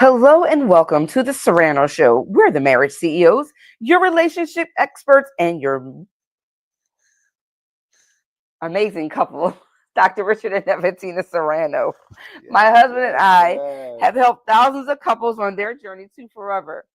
Hello and welcome to the Serrano Show. We're the marriage CEOs, your relationship experts, and your amazing couple, Dr. Richard and Nephetina Serrano. My Yes, husband and yes, I yes. have helped thousands of couples on their journey to forever.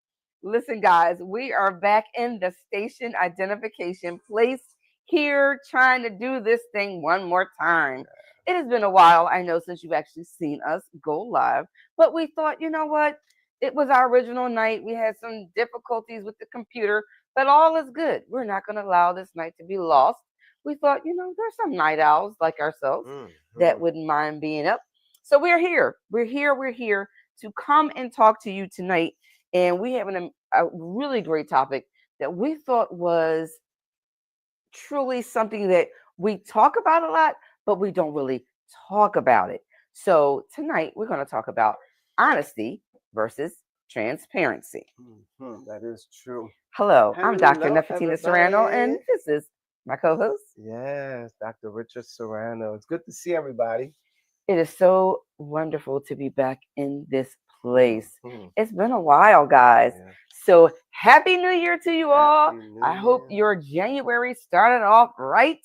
Listen, guys, we are back in the station identification place here trying to do this thing one more time. It has been a while, I know, since you've actually seen us go live, but we thought, you know what? It was our original night. We had some difficulties with the computer, but all is good. We're not going to allow this night to be lost. We thought, there's some night owls like ourselves that Mhm. wouldn't mind being up. So we're here. We're here to come and talk to you tonight. And we have a really great topic that we thought was truly something that we talk about a lot, but we don't really talk about it. So tonight we're going to talk about honesty versus transparency. That is true. Hello, I'm Dr. Hello, Nephetina Serrano, and everybody. this is my co-host. Yes, Dr. Richard Serrano. It's good to see everybody. It is so wonderful to be back in this place. Mhm. It's been a while, guys. Yeah. So, Happy New Year to you all. Happy New I hope Year. your January started off right.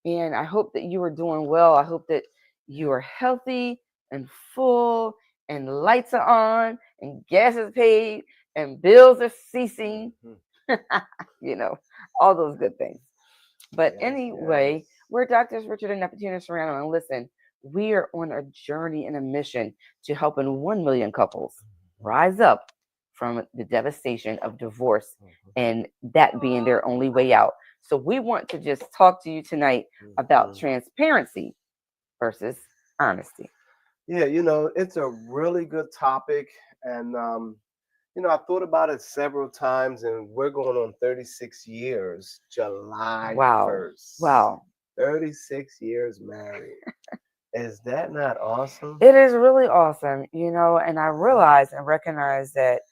And I hope that you are doing well. I hope that you are healthy and full, and lights are on, and gas is paid, and bills are ceasing. Mhm. you know, all those good things. But Yes, anyway, yes. we're Doctors Richard and Nephetina Serrano, and listen, we are on a journey and a mission to helping 1 million couples Mhm. rise up from the devastation of divorce Mhm. and that being their only way out. So we want to just talk to you tonight about Mhm. transparency versus honesty. Yeah, it's a really good topic. And, I thought about it several times, and we're going on 36 years, July Wow. 1st. Wow. 36 years married. Is that not awesome? It is really awesome, and I realize and recognize that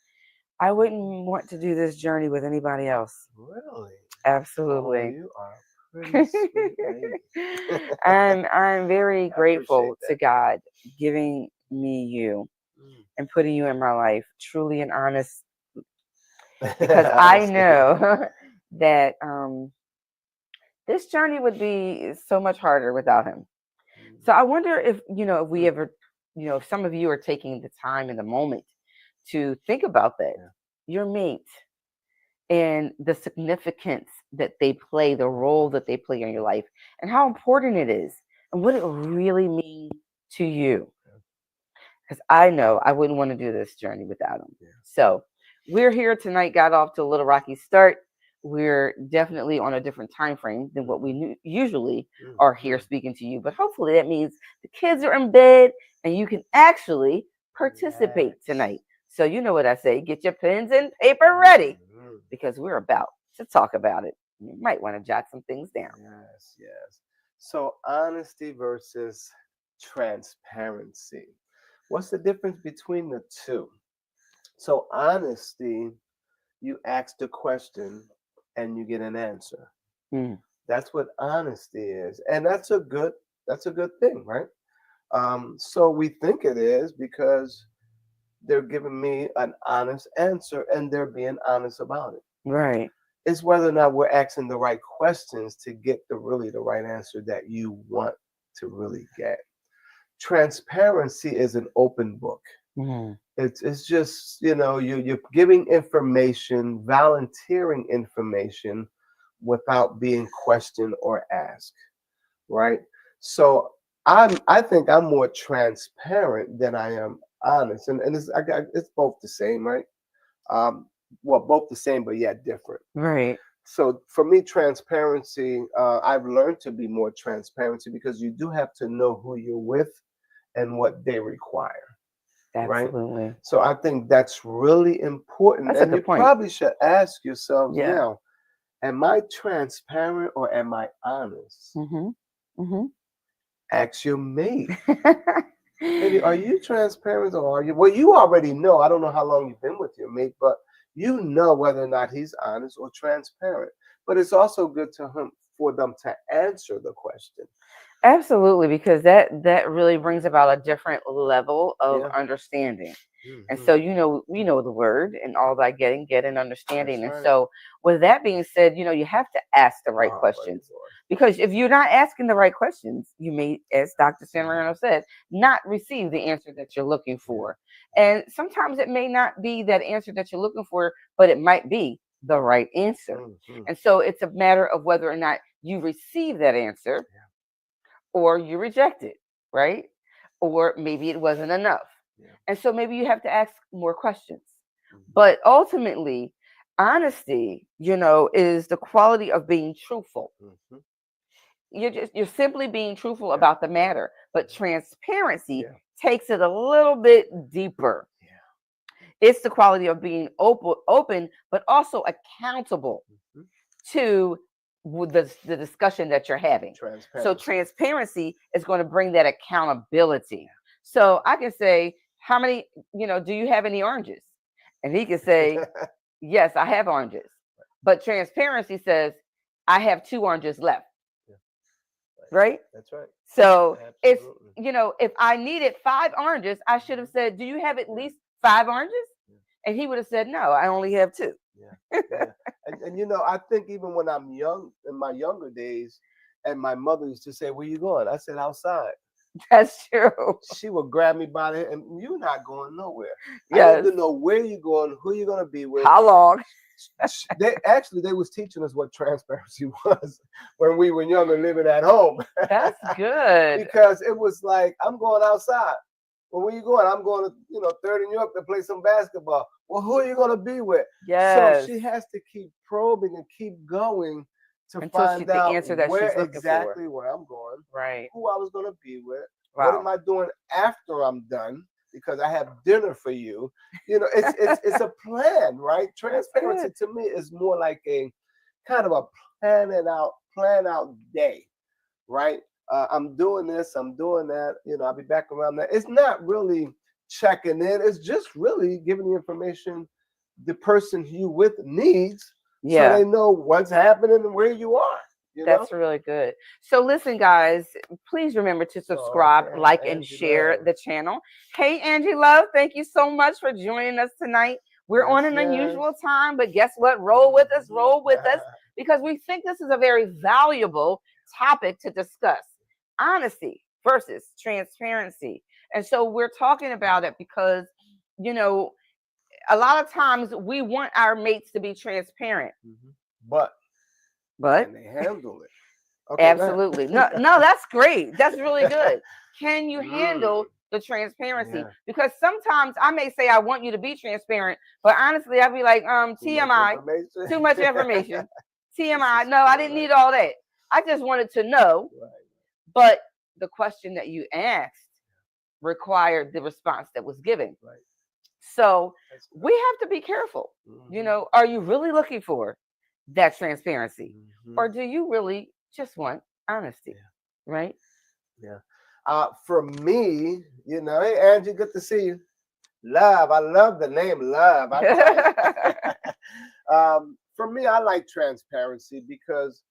I wouldn't want to do this journey with anybody else. Really? Oh, Absolutely. you are a pretty sweet lady. I'm very I appreciate grateful to that. God giving me you Mm. and putting you in my life, truly and honest, because I Honestly. know that this journey would be so much harder without him. So I wonder if, if we Mm. ever, if some of you are taking the time in the moment to think about that, Yeah. your mate and the significance that they play, the role that they play in your life, and how important it is, and what it really means to you. Because I know I wouldn't want to do this journey without them. Yeah. So we're here tonight, got off to a little rocky start. We're definitely on a different time frame than what we usually Mm. are here Mm. speaking to you. But hopefully that means the kids are in bed and you can actually participate Relax. tonight. So you know what I say, get your pens and paper ready Mm. because we're about to talk about it. You might want to jot some things down. Yes, yes. So, honesty versus transparency. What's the difference between the two? So, honesty, you ask the question and you get an answer. Mm, That's what honesty is, and that's a good thing, right? So we think it is because they're giving me an honest answer and they're being honest about it. right. It's whether or not we're asking the right questions to get the right answer that you want to really get. Transparency is an open book. Mm, It's just you're giving information, volunteering information without being questioned or asked, right? So I think I'm more transparent than I am honest, and it's both the same, right? Um, well, both the same, but yet different. right. So for me, transparency, I've learned to be more transparency because you do have to know who you're with and what they require, right? Absolutely. So I think that's really important, That's a and you good point. probably should ask yourselves Yeah. now: am I transparent or am I honest? Mm-hmm. Mm-hmm. Ask your mate. Maybe are you transparent or are you? Well, you already know. I don't know how long you've been with your mate, but you know whether or not he's honest or transparent. But it's also good to him for them to answer the question. Absolutely, because that really brings about a different level of Yeah. understanding. And so, Hmm. you know the word, and all that getting, get an That's understanding. And right. so with that being said, you have to ask the right Oh, buddy questions, boy. because if you're not asking the right questions, you may, as Dr. Mhm. Serrano said, not receive the answer that you're looking Yeah. for. And sometimes it may not be that answer that you're looking for, but it might be the right answer. Hmm. And so it's a matter of whether or not you receive that answer Yeah. or you reject it, right? Or maybe it wasn't enough. Yeah. And so maybe you have to ask more questions. Hmm. But ultimately, honesty, is the quality of being truthful. Hmm. You're simply being truthful Yeah. about the matter. But transparency Yeah. takes it a little bit deeper. Yeah. It's the quality of being open, but also accountable Hmm. to the discussion that you're having. So Transparency. transparency is going to bring that accountability. So I can say, how many, do you have any oranges? And he can say, Yeah. yes, I have oranges. But transparency says, I have 2 oranges left, Right. right? That's right. So it's, Absolutely. if I needed 5 oranges, I should have Mhm. said, do you have at Yeah. least 5 oranges? Yeah. And he would have said, no, I only have two. Yeah. Yeah. And I think even when I'm young, in my younger days, and my mother used to say, "Where you going?" I said, "Outside." That's true. She would grab me by the head, and you're not going nowhere. I need Yes. to know where you're going, who you're gonna be with. How long? They was teaching us what transparency was when we were younger, living at home, That's good. because it was like, I'm going outside. Well, where you going? I'm going to, Third and York to play some basketball. Well, who are you going to be with? So Yes. she has to keep probing and keep going to Until she find the out answer that where she's looking for. exactly where I'm going, Right. who I was going to be with, what am Wow. I doing after I'm done, because I have dinner for you. It's a plan, right? That's Transparency good. to me is more like a kind of a plan out day, right? I'm doing this, I'm doing that. I'll be back around that. It's not really checking in. It's just really giving the information the person you with needs, so Yeah. they know what's happening and where you are. You know. That's really good. So listen, guys, please remember to Oh, subscribe, okay, like, and Angie share Love. the channel. Hey, Angie Love, thank you so much for joining us tonight. We're on Yes, an yes. unusual time, but guess what? Roll with us, because we think this is a very valuable topic to discuss. Honesty versus transparency. And so we're talking about it because, you know, a lot of times we want our mates to be transparent, Mhm. But but can they handle it? Okay, go absolutely. No, ahead. no, that's great. That's really good. Can you handle Mm, the transparency? yeah, Because sometimes I may say I want you to be transparent, but honestly, I'd be like, too much TMI, information. too much information. This TMI, is no, I didn't correct. need all that. I just wanted to know. Right. But the question that you asked required the response that was given. Right. So That's we correct. have to be careful. Hmm. Are you really looking for that transparency? Hmm. Or do you really just want honesty? Yeah. Right? Yeah. For me, hey Angie, good to see you. Love. I love the name Love. I tell you. For me, I like transparency because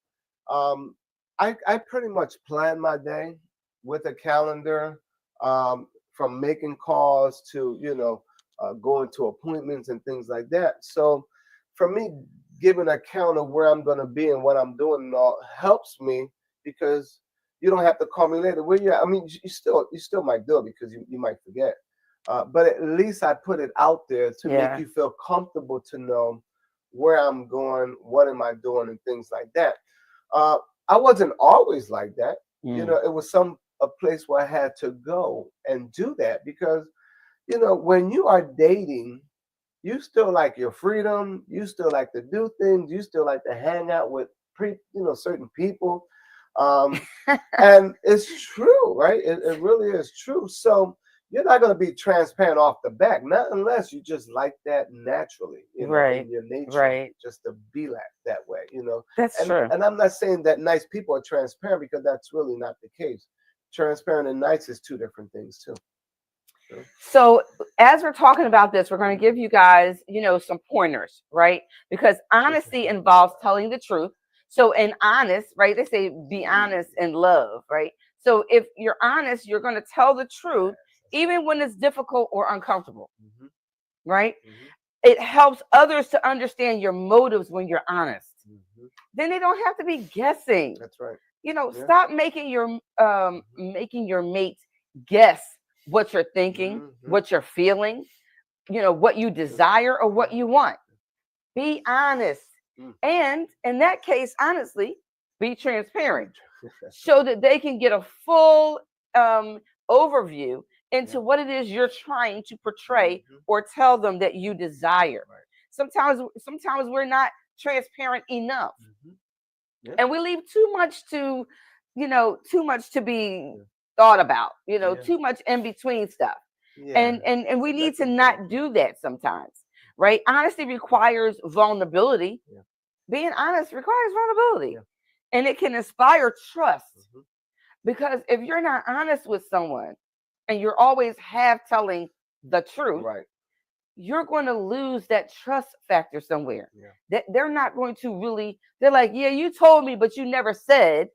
um, I pretty much plan my day with a calendar, from making calls to going to appointments and things like that. So for me, giving account of where I'm going to be and what I'm doing and all helps me, because you don't have to call me later. Where you at? I mean, you still might do it because you might forget. But at least I put it out there to make Yeah. you feel comfortable to know where I'm going, what am I doing, and things like that. Uh, I wasn't always like that. Mm. It was a place where I had to go and do that, because when you are dating, you still like your freedom. You still like to do things. You still like to hang out with certain people. Um, and it's true, right? It really is true. So you're not going to be transparent off the back, not unless you just like that naturally, Right. in your nature, Right. just to be like that way. That's And true. and I'm not saying that nice people are transparent, because that's really not the case. Transparent and nice is two different things too. So, So as we're talking about this, we're going to give you guys, some pointers, right? Because honesty involves telling the truth. So in honest, right? They say be honest in love, right? So if you're honest, you're going to tell the truth, yes, that's right. even when it's difficult or uncomfortable. Mhm. right? Mhm. It helps others to understand your motives when you're honest. Mhm. Then they don't have to be guessing. That's right. Yeah. Stop Mhm. making your mate guess what you're thinking, Mhm. what you're feeling, what you Yeah. desire or Yeah. what you want. Be honest. Mm. And in that case, honestly, be transparent That's right. so that they can get a full um, overview Yeah. into what it is you're trying to portray Mhm. or tell them that you desire. Right. Sometimes we're not transparent enough, Mhm. Yeah. and we leave too much to be Yeah. thought about, Yeah. too much in between stuff. Yeah. And we need That's to important. not do that sometimes, right? Honesty requires vulnerability. Yeah. Being honest requires vulnerability, Yeah. and it can inspire trust. Mhm. Because if you're not honest with someone and you're always half telling the truth, Right. you're going to lose that trust factor somewhere. Yeah. That they're not going to really, they're like, yeah, you told me, but you never said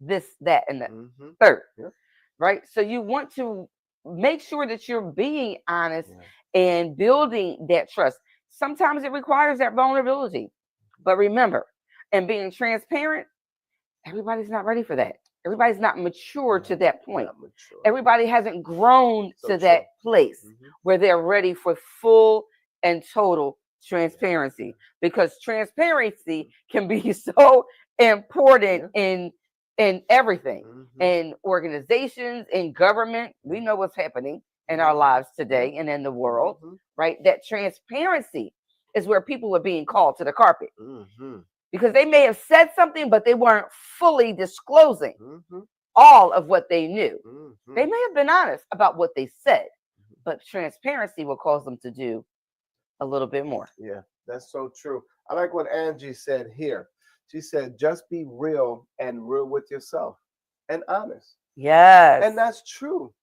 this, that, and the Mhm. third, Yeah. right? So you want to make sure that you're being honest Yeah. and building that trust. Sometimes it requires that vulnerability. But remember, and being transparent, everybody's not ready for that. Everybody's not mature Yeah. to that point. Not mature. Everybody hasn't grown So to that true. place Mhm. where they're ready for full and total Yeah. transparency, because transparency can be so important Yeah. in everything, Mhm. in organizations, in government. Yeah. We know what's happening in our Mhm. lives Yeah. today and in the world, Mhm. right? That transparency is where people are being called to the carpet, Mhm. because they may have said something, but they weren't fully disclosing Mhm. all of what they knew. They Mhm. may have been honest about what they said, but transparency will cause them to do a little bit more. Yeah, that's so true. I like what Angie said here. She said, just be real and real with yourself and honest. Yes. And that's true.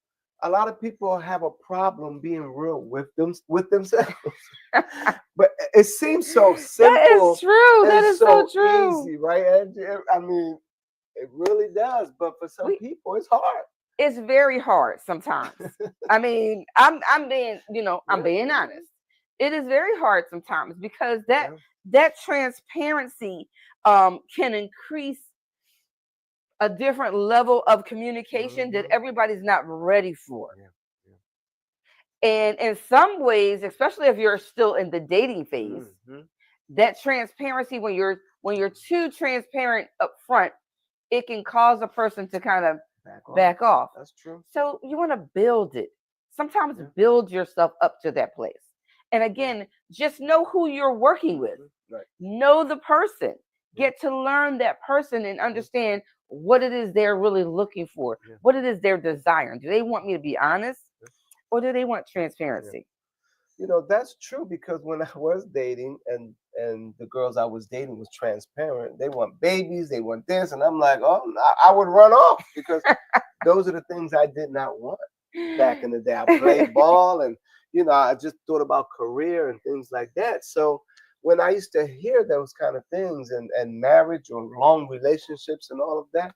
A lot of people have a problem being real with themselves. But it seems so That is simple true. That and is so so true. easy, right, Angie? I mean, it really does. But for some We people, it's hard. It's very hard sometimes. I mean, I'm being, I'm Yeah, being honest. It is very hard sometimes because that yeah. that transparency can increase a different level of communication that Hmm. everybody's not ready for. Yeah, yeah. And in some ways, especially if you're still in the dating phase, Hmm. that transparency, when you're too transparent up front, it can cause a person to kind of Back off. back off. That's true. So you want to build it. Sometimes Yeah. build yourself up to that place. And Yeah. again, just know who you're working with. Right. Know the person. Yeah. Get to learn that person and Yeah. understand what it is they're really looking for, Yeah. what it is they're desiring. Do they want me to be honest, Yeah. or do they want Yeah. transparency? That's true because when I was dating and the girls I was dating was transparent, they want babies, they want this, and I'm like, oh, I would run off because those are the things I did not want back in the day. I played ball and I just thought about career and things like that. So when I used to hear those kind of things and marriage or long relationships and all of that,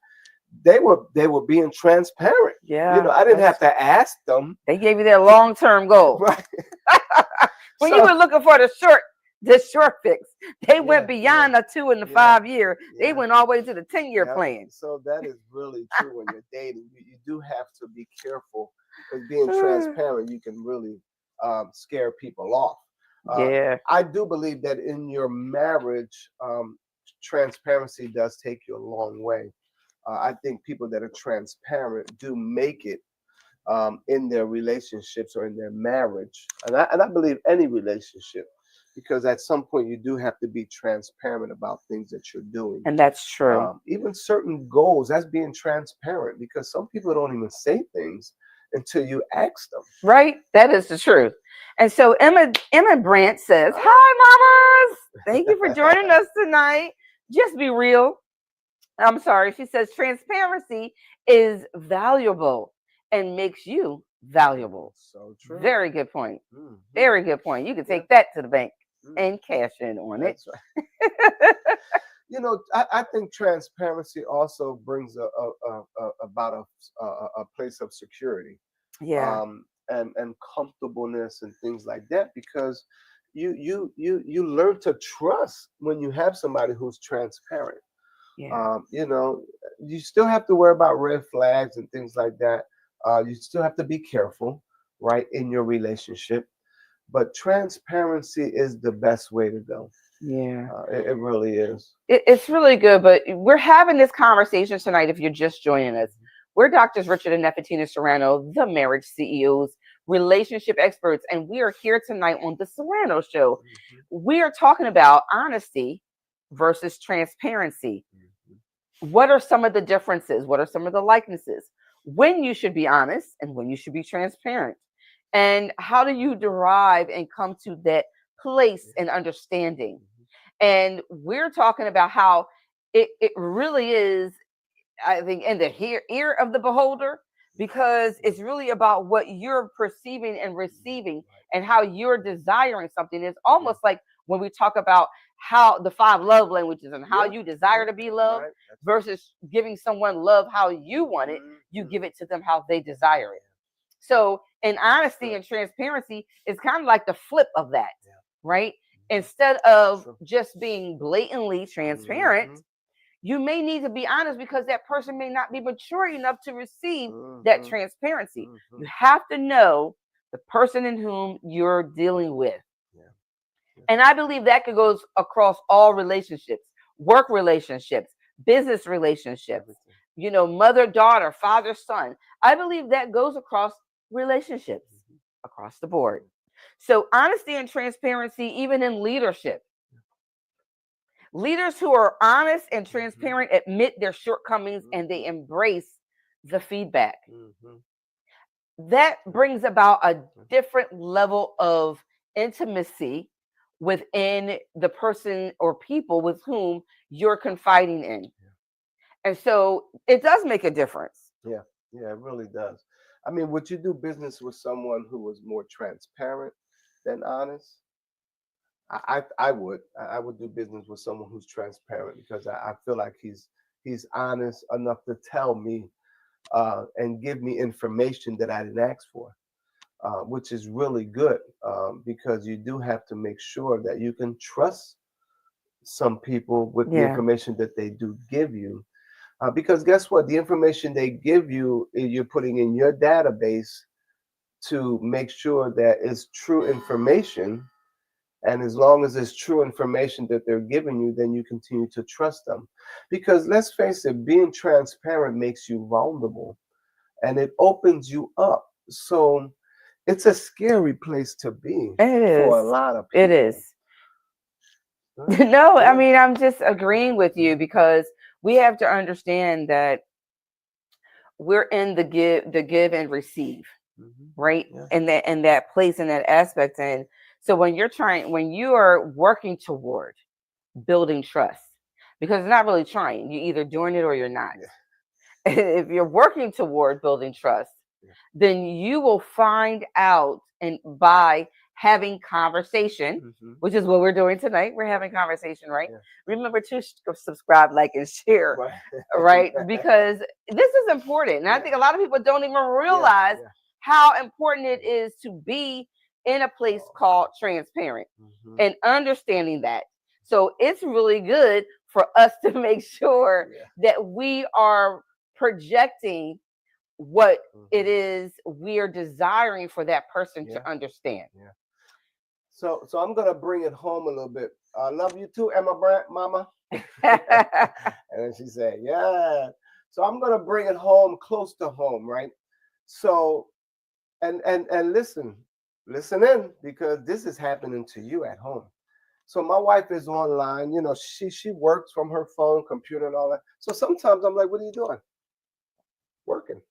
they were being transparent. Yeah, I didn't have to ask them. they gave you their long-term goal. Right. When you So were looking for the short fix, they went yeah, yeah, beyond the 2 and the yeah, 5 year. They yeah, went all the way to the 10-year yeah. plan. So that is really true when you're dating. You do have to be careful because being transparent, you can really scare people off. Yeah. I do believe that in your marriage, transparency does take you a long way. I think people that are transparent do make it in their relationships or in their marriage. And I believe any relationship, because at some point you do have to be transparent about things that you're doing. And that's true. Even certain goals, that's being transparent because some people don't even say things until you ask them. Right? That is the truth. And so Emma Brandt says, Huh? "Hi mamas. Thank you for joining us tonight. Just be real." I'm sorry. She says transparency is valuable and makes you valuable. So true. Very good point. Hmm. Very good point. You can Yeah. take that to the bank Mm, and cash in on it. that's right. I think transparency also brings about a place of security. Yeah. and comfortableness and things like that, because you learn to trust when you have somebody who's transparent. Yeah. You know, you still have to worry about red flags and things like that. You still have to be careful, right, in your relationship. But transparency is the best way to go. Yeah. It really is. It's really good, but we're having this conversation tonight. If you're just joining us, we're Doctors Richard and Nephetina Serrano, the marriage CEOs, relationship experts, and we are here tonight on the Serrano Show. We are talking about honesty versus transparency. What are some of the differences? What are some of the likenesses? When you should be honest and when you should be transparent. And how do you derive and come to that place and understanding? And we're talking about how it really is, I think, in the ear of the beholder, because it's really about what you're perceiving and receiving and how you're desiring something. It's almost like when we talk about how the 5 love languages and how you desire to be loved versus giving someone love how you want it, you give it to them how they desire it. So, in honesty and transparency is kind of like the flip of that, right? Instead of just being blatantly transparent, you may need to be honest because that person may not be mature enough to receive that transparency. You have to know the person in whom you're dealing with. And I believe that could go across all relationships, work relationships, business relationships, mother, daughter, father, son. I believe that goes across relationships across the board. So honesty and transparency, even in leadership. Leaders who are honest and transparent admit their shortcomings and they embrace the feedback. That brings about a different level of intimacy within the person or people with whom you're confiding in. And so it does make a difference. Yeah, it really does. I mean, would you do business with someone who was more transparent than honest? I would. I would do business with someone who's transparent because I feel like he's honest enough to tell me and give me information that I didn't ask for, which is really good, because you do have to make sure that you can trust some people with the Yeah. information that they do give you. Because guess what? The information they give you, you're putting in your database to make sure that it's true information. And as long as it's true information that they're giving you, then you continue to trust them. Because let's face it, being transparent makes you vulnerable and it opens you up. So it's a scary place to be It for is. a lot of It people. is. No, I mean, I'm just agreeing with you because we have to understand that we're in the give and receive, right? In that place, in that aspect. And so when you are working toward building trust, because it's not really trying, you're either doing it or you're not. If you're working toward building trust, then you will find out, and by having conversation, which is what we're doing tonight, we're having conversation, right? Remember to subscribe, like, and share, right? Because this is important. And I think a lot of people don't even realize how important it is to be in a place called transparent and understanding that. So it's really good for us to make sure that we are projecting what it is we are desiring for that person to understand. So I'm gonna bring it home a little bit. I love you too, Emma Brant, Mama. And then she said, "Yeah." So I'm gonna bring it home, close to home, right? So, and listen in, because this is happening to you at home. So my wife is online. She works from her phone, computer, and all that. So sometimes I'm like, "What are you doing?" Working.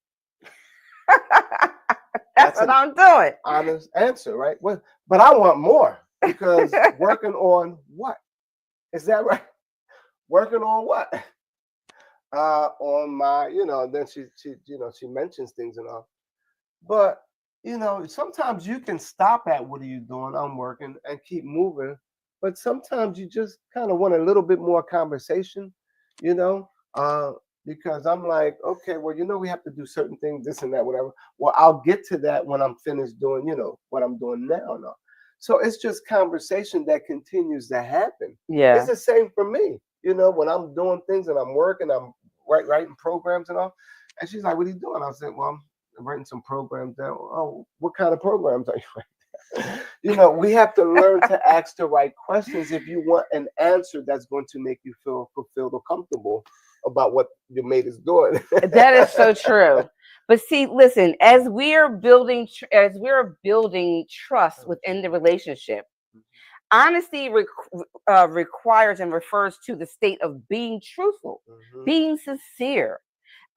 That's what I'm doing. Honest answer, right? Well, but I want more, because working on what? Is that right? Working on what? On my, then she mentions things and all. But sometimes you can stop at what are you doing? I'm working, and keep moving. But sometimes you just kind of want a little bit more conversation, you know. because I'm like, okay, well, we have to do certain things, this and that, whatever. Well, I'll get to that when I'm finished doing, what I'm doing now. No. So it's just conversation that continues to happen. It's Yeah. the same for me. When I'm doing things and I'm working, I'm writing programs and all. And she's like, what are you doing? I said, well, I'm writing some programs down. Oh, what kind of programs are you writing? We have to learn to ask the right questions if you want an answer that's going to make you feel fulfilled or comfortable about what your mate is doing. That is so true. But see, listen, as we're building trust within the relationship, honesty requires and refers to the state of being truthful, Mhm. being sincere,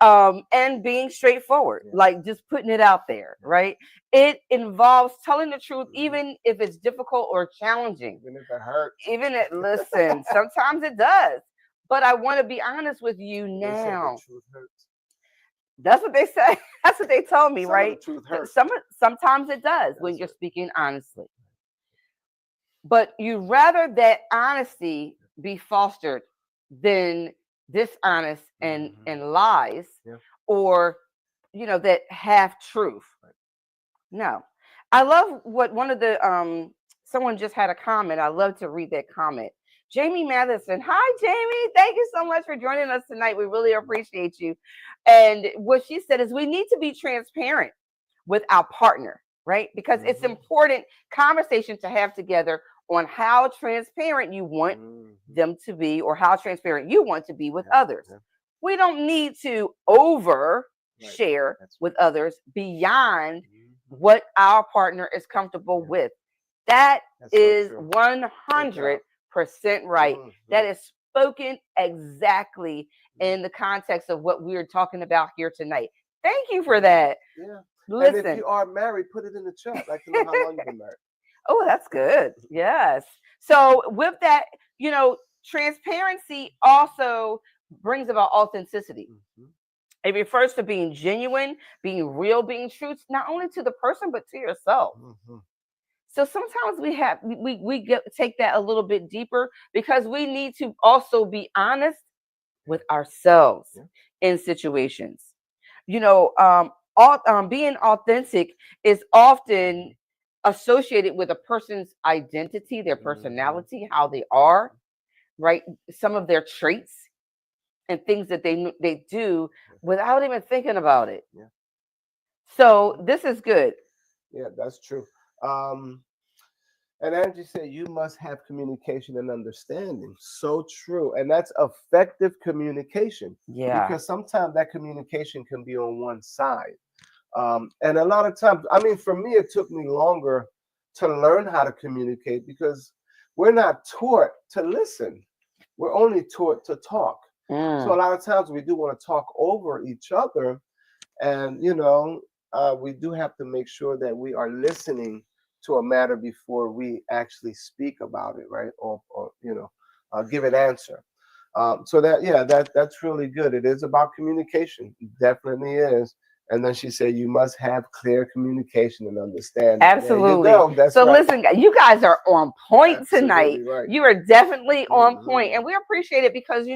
and being straightforward, Yeah. like just putting it out there, right? It involves telling the truth, Mhm. even if it's difficult or challenging. Even if it hurts. Listen, sometimes it does. But I want to be honest with you They said the now. truth hurts. That's what they say. That's what they told me, Some of the right? truth hurts. Sometimes it does when That's you're right. speaking honestly. But you rather that honesty be fostered than dishonest Mhm. and lies, Yeah. or that half truth. Right. No. I love what one of the someone just had a comment. I love to read that comment. Jamie Matheson. Hi, Jamie. Thank you so much for joining us tonight. We really appreciate you. And what she said is we need to be transparent with our partner, right? Because it's Mhm. important conversation to have together on how transparent you want Mhm. them to be, or how transparent you want to be with Yeah. others. Yeah. We don't need to over Right. share That's with right. others beyond Mhm. what our partner is comfortable Yeah. with. That That's so is true. Good job. 100% right. That Mhm. is spoken exactly Mhm. in the context of what we're talking about here tonight. Thank you for Mhm. that. Yeah. And if Listen. you are married, put it in the chat. I'd like to know how long you've been married. Oh, that's good. Yes. So with that, transparency also brings about authenticity. Mhm. It refers to being genuine, being real, being true, not only to the person but to yourself. Mhm. So sometimes take that a little bit deeper, because we need to also be honest Yeah. with ourselves Yeah. in situations. You know, being authentic is often associated with a person's identity, their Mhm. personality, how they are, right? Some of their traits and things that they do Yeah. without even thinking about it. Yeah. So Mhm. this is good. Yeah, that's true. Um, and Angie said you must have communication and understanding. So true. And that's effective communication, Yeah. because sometimes that communication can be on one side. And a lot of times, I mean, for me, it took me longer to learn how to communicate because we're not taught to listen. We're only taught to talk. So a Mm, lot of times we do want to talk over each other, and we do have to make sure that we are listening to a matter before we actually speak about it, right? Or give an answer. So that, yeah, that's really good. It is about communication. It definitely is. And then she said you must have clear communication and understanding. There you absolutely. go. That's So right. listen, you guys are on point tonight. Absolutely right. You are definitely on point, Hmm. and we appreciate it because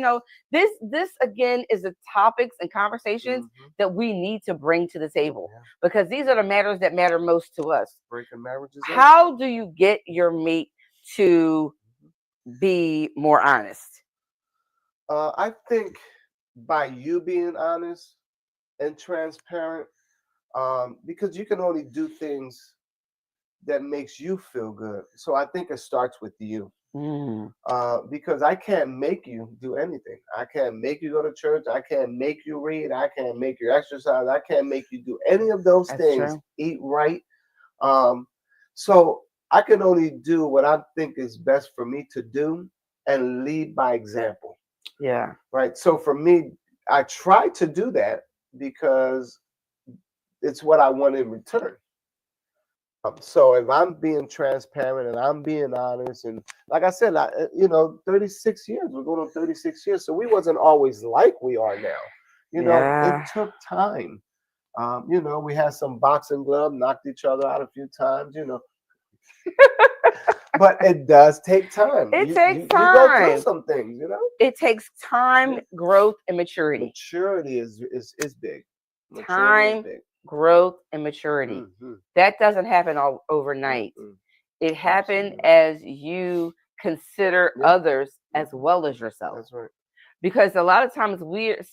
this again is the topics and conversations Hmm. that we need to bring to the table, Yeah. because these are the matters that matter most to us. Breaking marriages up. How do you get your mate to be more honest? I think by you being honest and transparent, because you can only do things that makes you feel good. So I think it starts with you. Mm, Because I can't make you do anything. I can't make you go to church. I can't make you read. I can't make you exercise. I can't make you do any of those that's things. true. Eat right. Um, so I can only do what I think is best for me to do and lead by example. Yeah. Right. So for me, I try to do that because it's what I want in return. So if I'm being transparent and I'm being honest, and like I said, 36 years, we're going on 36 years. So we wasn't always like we are now. It Yeah. took time. We had some boxing glove, knocked each other out a few times, But it does take time. It takes You go through time. some things, you know. It takes time, Yeah. growth, and maturity. Maturity is big. Maturity is Time, big. growth, and maturity. Mm-hmm. That doesn't happen all overnight. Mm-mm. It happens Absolutely. as you consider Yeah. others as well as yourself. That's right. Because a lot of times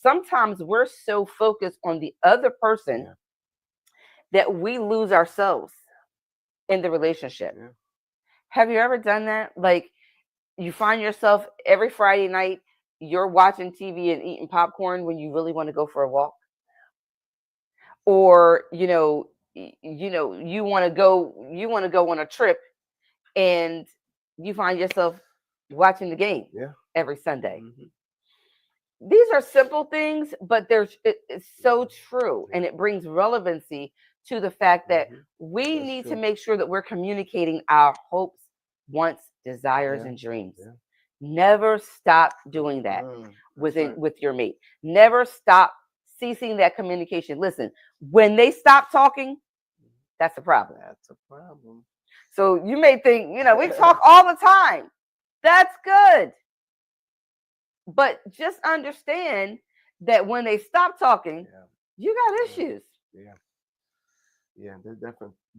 sometimes we're so focused on the other person Yeah. that we lose ourselves in the relationship. Yeah. Have you ever done that? Like you find yourself every Friday night you're watching TV and eating popcorn when you really want to go for a walk, or you want to go on a trip and you find yourself watching the game Yeah. every Sunday. Mm-hmm. These are simple things, but it's so true, Yeah. and it brings relevancy to the fact that Mm-hmm. we That's need to true. make sure that we're communicating our hopes, wants, desires, Yeah. and dreams. Yeah. Never stop doing that That's right. with your mate. Never stop ceasing that communication. Listen, when they stop talking, that's a problem. That's a problem. So you may think, we talk all the time. That's good. But just understand that when they stop talking, Yeah. you got Yeah. issues. Yeah. Yeah. They're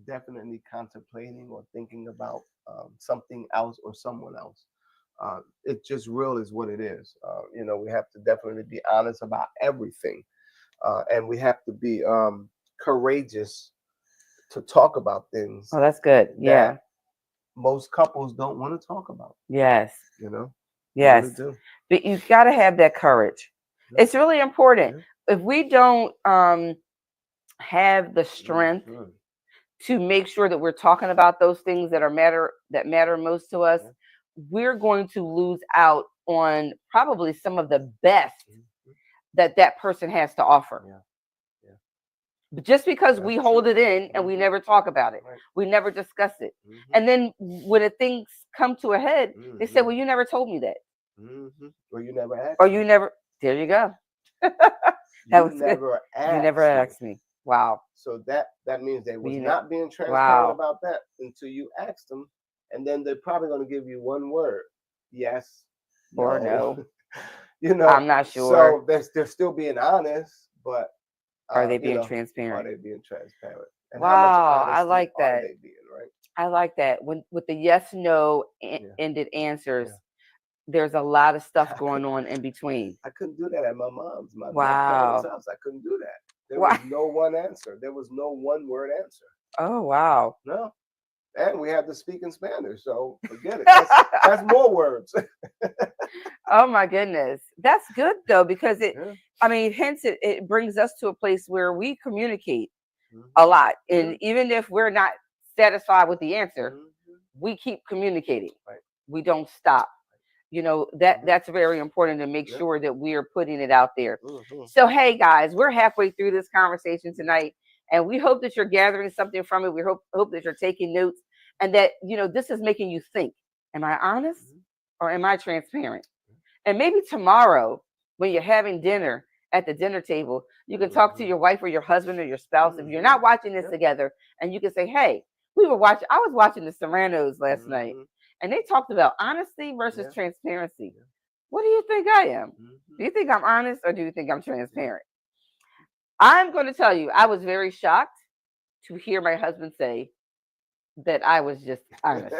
definitely contemplating or thinking about something else or someone else. It just real is what it is. We have to definitely be honest about everything, and we have to be courageous to talk about things Oh, that's good. that Yeah. most couples don't want to talk about. Yes. You know, they Yes. really do. But you got to have that courage. Yeah. It's really important. Yeah. If we don't have the strength Mhm. to make sure that we're talking about those things that matter most to us, Yeah. we're going to lose out on probably some of the best Mhm. that person has to offer. Yeah. Yeah. But just because we That's hold true. it in and we Mhm. never talk about it, Right. we never discuss it. Mhm. And then when the things come to a head, they say, Mhm. well, you never told me that. Mhm. Or you never Or asked you me. never, there you go. That You was good. never You never asked me. asked me. Wow. So that means they was You ne- not being transparent wow. about that until you asked them, and then they're probably going to give you one word: yes, Or no. no, you know, I'm not sure. so they're still being honest, but Are they you being know, are transparent? they being transparent? And how much Wow. I honesty like are that. they being? Right? I like that. When with the yes, no Yeah, ended answers, yeah. there's a lot of stuff I could going on in between. I couldn't do that at my parents' Wow. house. I couldn't do that. There Wow. was no one answer. There was no one word answer. Oh, wow. No. And we had to speak in Spanish, so forget it. That's more words. Oh my goodness. That's good though, because Yeah. hence it brings us to a place where we communicate a Hmm. lot. Yeah. And even if we're not satisfied with the answer, Hmm. we keep communicating. Right. We don't stop. That Hmm. that's very important to make Yeah. sure that we are putting it out there. Hmm. So hey guys, we're halfway through this conversation tonight, and we hope that you're gathering something from it. We hope that you're taking notes, and that this is making you think, am I honest Hmm. or am I transparent? And maybe tomorrow, when you're having dinner at the dinner table, you can talk to Hmm. your wife or your husband or your spouse. If you're Hmm. not watching this Yeah. together, and you can say, hey, I was watching the Serranos last night, Hmm. and they talked about honesty versus Yeah. transparency. Yeah. What do you think I am? Hmm. Do you think I'm honest or do you think I'm Yeah. transparent? I'm going to tell you, I was very shocked to hear my husband say that I was just honest.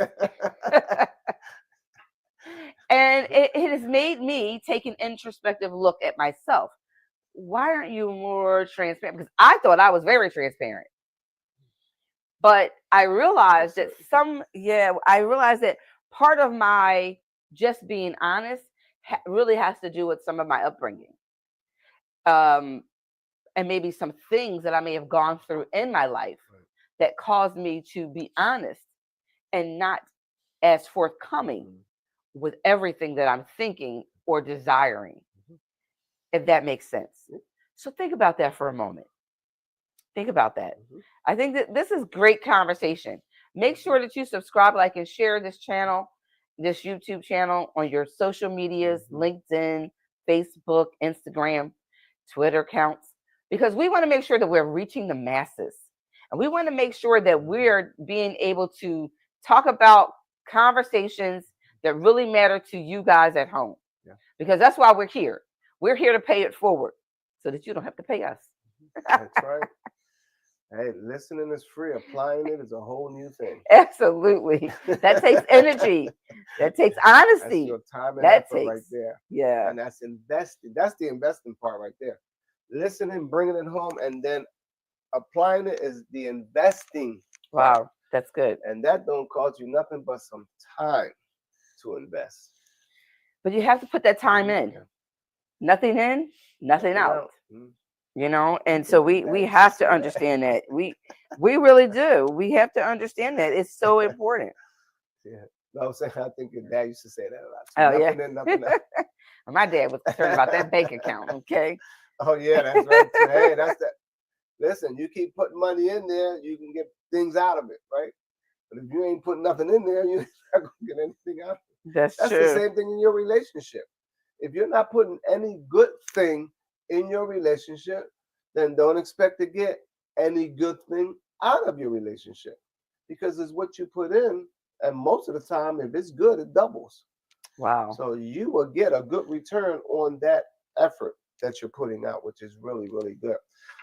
And it has made me take an introspective look at myself. Why aren't you more transparent? Because I thought I was very transparent. But I To a realized that certain people. I realized that part of my just being honest really has to do with some of my upbringing. Um, and maybe some things that I may have gone through in my life Right. that caused me to be honest and not as forthcoming Hmm. with everything that I'm thinking or desiring, Hmm. if that makes sense. Yeah. So think about that for a moment. Think about that. Hmm. I think that this is great conversation. Make Hmm. sure that you subscribe, like, and share this channel, this YouTube channel on your social medias, Hmm. LinkedIn, Facebook, Instagram, Twitter accounts, because we want to make sure that we're reaching the masses. And we want to make sure that Hmm. we're being able to talk about conversations that really matter to you guys at home. Yeah. Because that's why we're here. We're here to pay it forward so that you don't have to pay us. That's right. Hey, listening is free. Applying it is a whole new thing. Absolutely. That takes energy. That takes That's honesty. your time and That effort right takes, there. yeah. And that's investing. That's the investing part right there. Listening, bringing it home, and then applying it is the investing part. Wow. That's good. And that don't cost you nothing but some time to invest. But you have to put that time in. Yeah. Nothing in, nothing Nothing out. out. Mhm. I And so think your we dad used to have to say that. understand that. We really do. We have to understand that. It's so important. Yeah. No, I'm saying I think your dad used to say that a lot too. Oh yeah. Nothing in, nothing out. My dad was concerned about that bank account, okay? Oh yeah, that's right too. Hey, that's that. Listen, you keep putting money in there, you can get things out of it, right? But if you ain't putting nothing in there, you're not gonna get anything out of it. That's That's the true. same thing in your relationship. If you're not putting any good thing in your relationship, then don't expect to get any good thing out of your relationship. Because it's what you put in, and most of the time, if it's good, it doubles. Wow. So you will get a good return on that effort that you're putting out, which is really, really good.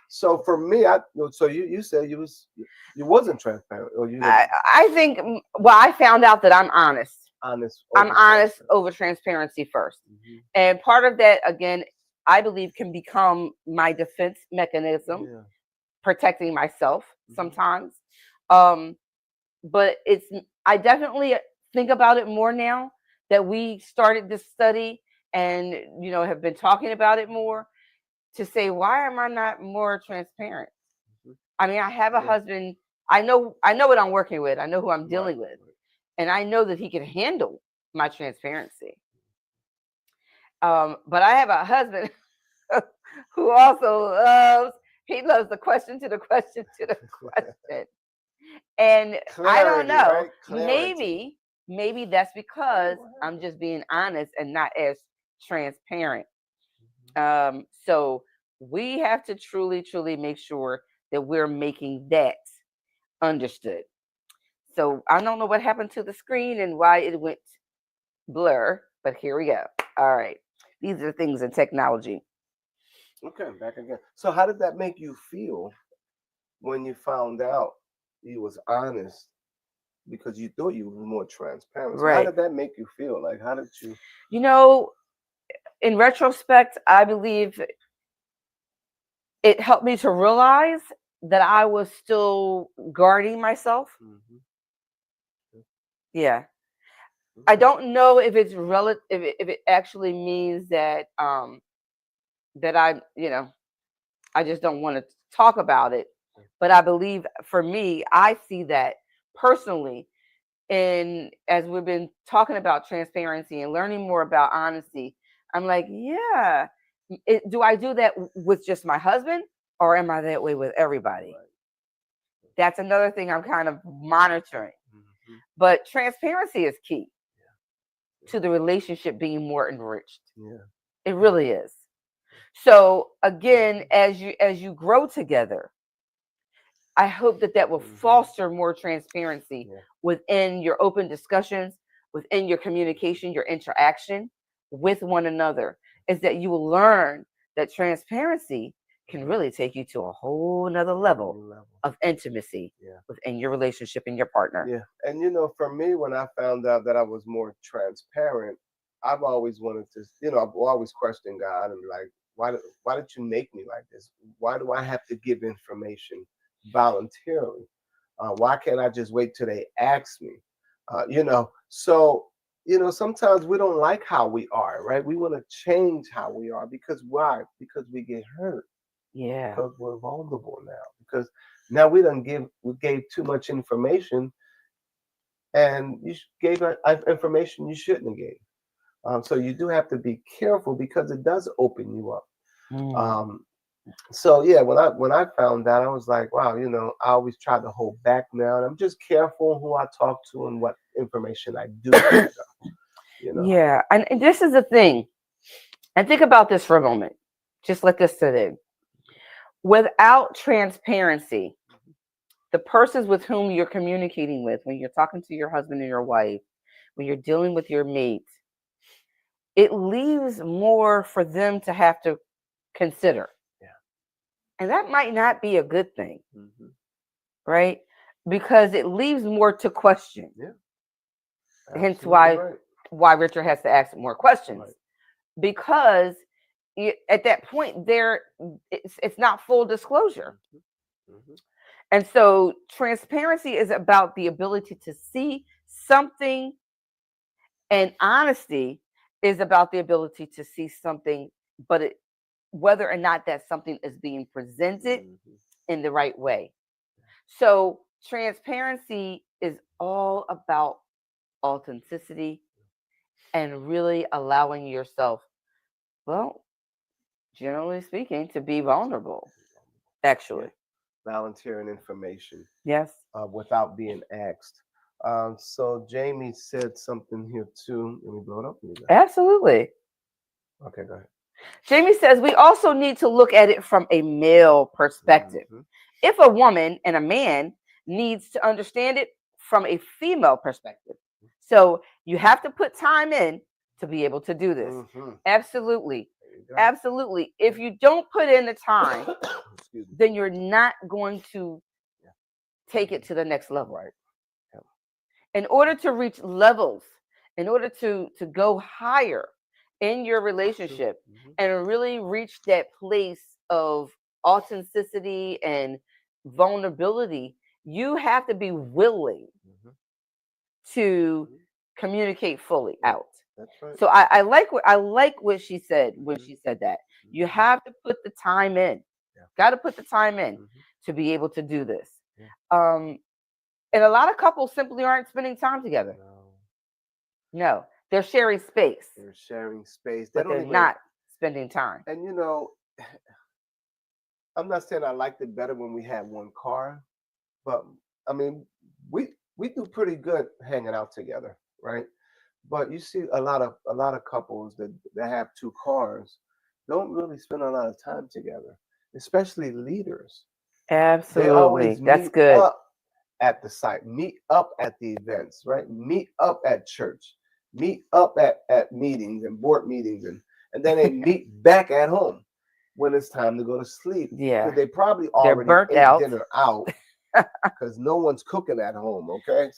So for me, so you said you wasn't transparent or you didn't I think well, I found out that I'm honest. honest I'm over honest transparent. over transparency first. Hmm. And part of that again, I believe can become my defense mechanism, Yeah. protecting myself Hmm. sometimes. Um but I definitely think about it more now that we started this study and have been talking about it more, to say, why am I not more transparent? Hmm. I mean, I have a Yeah. husband. I know what I'm working with. I know who I'm Right. dealing with, and I know that he can handle my transparency. But I have a husband who also loves the question to the question to the question. And I don't Clarity, know, right? Clarity. maybe that's Hey, because what I'm happened? just being honest and not as transparent. Mhm. So we have to truly, truly make sure that we're making that understood. So I don't know what happened to the screen and why it went blur, but here we go. All right. These are things in technology. Okay, back again. So how did that make you feel when you found out you was honest because you thought you were more transparent? So how Right. did that make you feel? Like how did you? You know, in retrospect, I believe it helped me to realize that I was still guarding myself. Hmm. Yeah. I Okay. don't know if it's relative, if it actually means that that I just don't want to talk about it. But I believe for me, I see that personally. And as we've been talking about transparency and learning more about honesty, I'm like, yeah, do I do that with just my husband, or am I that way with everybody? Right. That's another thing I'm kind of monitoring. Hmm. But transparency is key Yeah. to the relationship being more enriched. Yeah. It Yeah. really is. So again, Hmm. as you grow together, I hope that that will Hmm. foster more transparency Yeah. within your open discussions, within your communication, your interaction with one another. Is that you will learn that transparency can Hmm. really take you to a whole nother Whole level new level. of intimacy Yeah. within your relationship and your partner. Yeah. And for me, when I found out that I was more transparent, I've always wanted to, I've always questioned God and like, why did you make me like this? Why do I have to give information voluntarily? Why can't I just wait till they ask me? So sometimes we don't like how we are, right? We want to change how we are because why? Because we get hurt, Yeah. because we're vulnerable now, because now we gave too much information, and you gave information you shouldn't have gave. So you do have to be careful because it does open you up. Mm. Um, so yeah, when I found that, I was like, wow, I always try to hold back now, and I'm just careful who I talk to and what information I do bring up. You know. Yeah. And this is the thing. And think about this for a moment. Just let this sit in. Without transparency, the persons with whom you're communicating with, when you're talking to your husband or your wife, when you're dealing with your mate, it leaves more for them to have to consider. Yeah. And that might not be a good thing, Mm-hmm. right? Because it leaves more to question. Yeah. Hence Absolutely right. why Richard has to ask more questions. Right. Because at that point it's not full disclosure. Mm-hmm. Mm-hmm. And so transparency is about the ability to see something, and honesty is about the ability to see something, but whether or not that something is being presented Mm-hmm. in the right way. So transparency is all about authenticity and really allowing yourself, well, generally speaking, to be vulnerable, Yeah. actually. Volunteering information Yes, without being asked. So Jamie said something here too. Let me blow it up for you guys. absolutely. Okay, go ahead. Jamie says we also need to look at it from a male perspective. Mm-hmm. If a woman and a man needs to understand it from a female perspective. So you have to put time in to be able to do this. Mm-hmm. Absolutely. There you go. Absolutely. If you don't put in the time, Excuse me. then you're not going to Yeah. take it to the next level. Right. Yeah. In order to reach levels, in order to go higher in your relationship Mm-hmm. and really reach that place of authenticity and vulnerability, you have to be willing Mm-hmm. to Mm-hmm. communicate fully Yeah. out. That's right. So I like what she said when Mm-hmm. she said that. You Mm-hmm. have to put the time in. Yeah. Got to put the time in Mm-hmm. to be able to do this. Yeah. Um, and a lot of couples simply aren't spending time together. No. No, they're sharing space, They're sharing space. They but don't they're even. not spending time. And I'm not saying I liked it better when we had one car, but I mean, we do pretty good hanging out together, right? But you see a lot of couples that have two cars don't really spend a lot of time together, especially leaders. They always Absolutely. That's meet good. up at the site, meet up at the events, right? Meet up at church, meet up at meetings and board meetings, and then they meet back at home when it's time to go to sleep Yeah. because they probably They're already burnt ate out. dinner out because no one's cooking at home. Okay,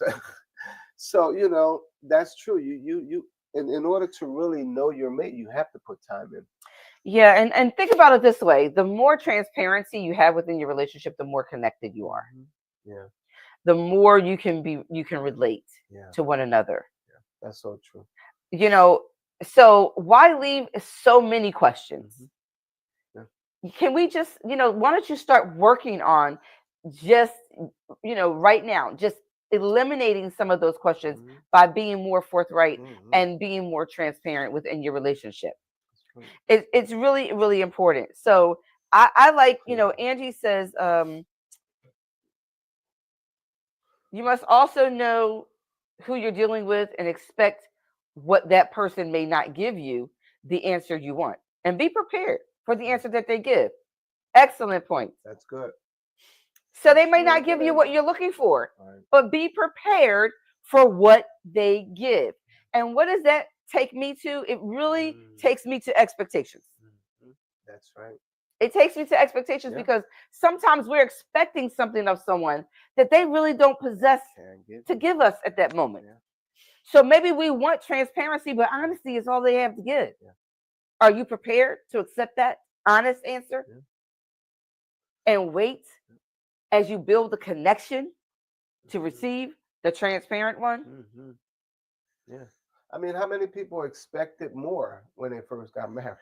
so that's true. In order to really know your mate, you have to put time in. Yeah, and think about it this way. The more transparency you have within your relationship, the more connected you are. Hmm. Yeah, The more you can relate yeah, to one another. yeah. That's so true. You know, so why leave so many questions? Hmm. Yeah. Can we just, why don't you start working on just, right now, just eliminating some of those questions Hmm. by being more forthright Hmm. and being more transparent within your relationship. That's right. It's really, really important. So I like, Yeah. Angie says, you must also know who you're dealing with and expect what that person may not give you the answer you want. And be prepared for the Yeah. answer that they give. Excellent point. That's good. So they That's may really not good, give you Angie. what you're looking for, All right. but be prepared for what they give. And what does that take me to? It really Mm. takes me to expectations. Mhm. That's right. It takes me to expectations Yeah. because sometimes we're expecting something of someone that they really don't possess Can give to you. give us at that moment. Yeah. So maybe we want transparency, but honesty is all they have to give. Yeah. Are you prepared to accept that honest answer Yeah. and wait as you build the connection to Mhm. receive the transparent one? Mhm. Yeah. I mean, how many people expected more when they first got married?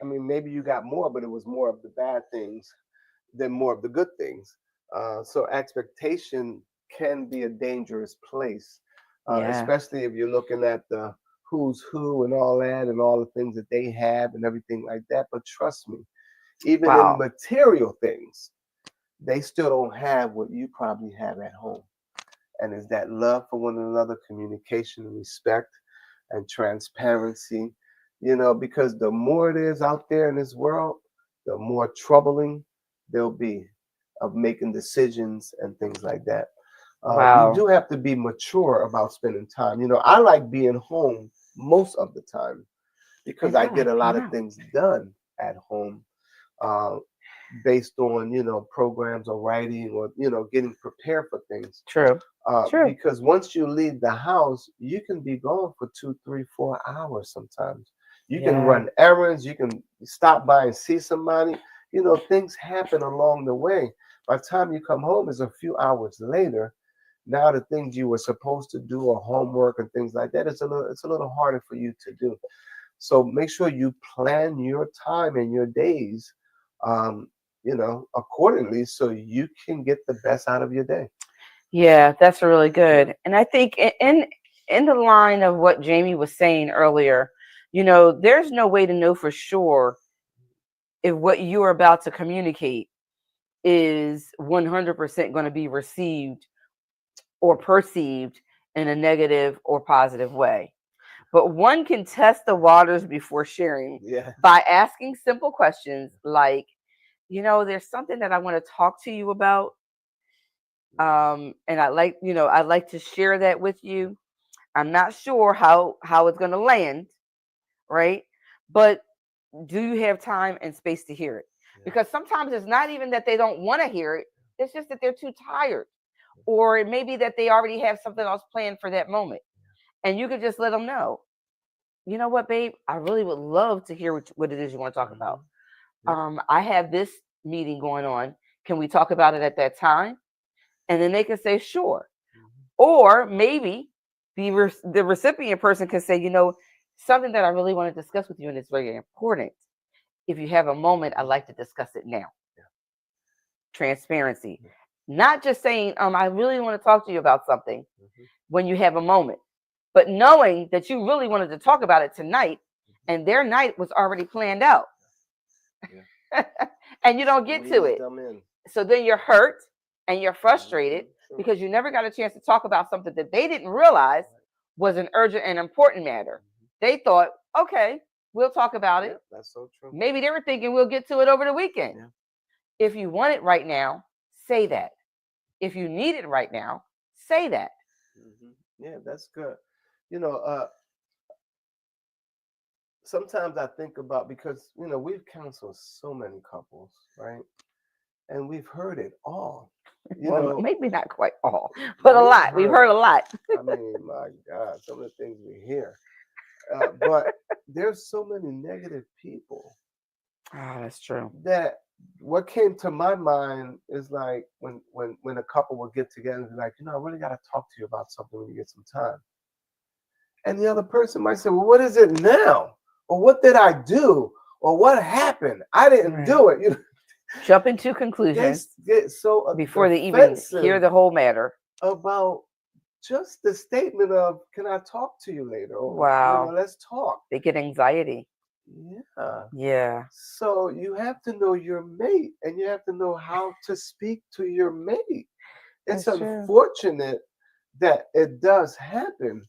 I mean, maybe you got more, but it was more of the bad things than more of the good things. So expectation can be a dangerous place, Yeah. especially if you're looking at the who's who and all that and all the things that they have and everything like that. But trust me, even in Wow. material things, they still don't have what you probably have at home. And is that love for one another, communication and respect and transparency, because the more it is out there in this world, the more troubling they'll be of making decisions and things like that. You Wow. do have to be mature about spending time. I like being home most of the time because And I I get like a being lot of out. things done at home, uh, based on programs or writing or getting prepared for things. True. True. Because once you leave the house, you can be gone for 2, 3, 4 hours sometimes. You can Yeah. run errands, you can stop by and see somebody. Things happen along the way. By the time you come home, is a few hours later. Now the things you were supposed to do or homework and things like that, it's a little harder for you to do. So make sure you plan your time and your days, um, accordingly, so you can get the best out of your day. Yeah, that's really Yeah. good. And I think in the line of what Jamie was saying earlier, there's no way to know for sure if what you're about to communicate is 100% going to be received or perceived in a negative or positive way. But one can test the waters before sharing Yeah. by asking simple questions like, there's something that I want to talk to you about. And I'd like to share that with you. I'm not sure how it's going to land, right? But do you have time and space to hear it? Yeah. Because sometimes it's not even that they don't want to hear it, it's just that they're too tired. Or it may be that they already have something else planned for that moment. And you could just let them know, you know what, babe, I really would love to hear what it is you want to talk about. Mhm. Yeah. I have this meeting going on. Can we talk about it at that time? And then they can say, sure. Mhm. Or maybe the recipient person can say, something that I really want to discuss with you, and it's very important. If you have a moment, I'd like to discuss it now. Yeah. Transparency. Yeah. Not just saying, I really want to talk to you about something Mhm. when you have a moment, but knowing that you really wanted to talk about it tonight and their night was already planned out Yeah. and you don't get to Squeeze it. them in. So then you're hurt and you're frustrated True. because you never got a chance to talk about something that they didn't realize Right. was an urgent and important matter. Mhm. They thought, okay, we'll talk about it. Yep, that's so true. Maybe they were thinking we'll get to it over the weekend. Yeah. If you want it right now, say that. If you need it right now, say that. Yeah, that's good. You know, uh, Sometimes I think about, because we've counseled so many couples, right? And we've heard it all. You Well, know, maybe not quite all, but a we've lot. We've heard. heard a lot. I mean, my God, some of the things we hear. But there's so many negative people Ah, that's true. that what came to my mind is like when a couple will get together and be like, I really got to talk to you about something when you get some time. And the other person might say, well, what is it now? Or what did I do? Or what happened? I didn't Right. do it. Jump into They conclusions get so before they even hear defensive the whole matter. about just the statement of, can I talk to you later? Or, Wow. let's talk. They get anxiety. Yeah. Yeah, So you have to know your mate, and you have to know how to speak to your mate. It's that's true. unfortunate that it does happen,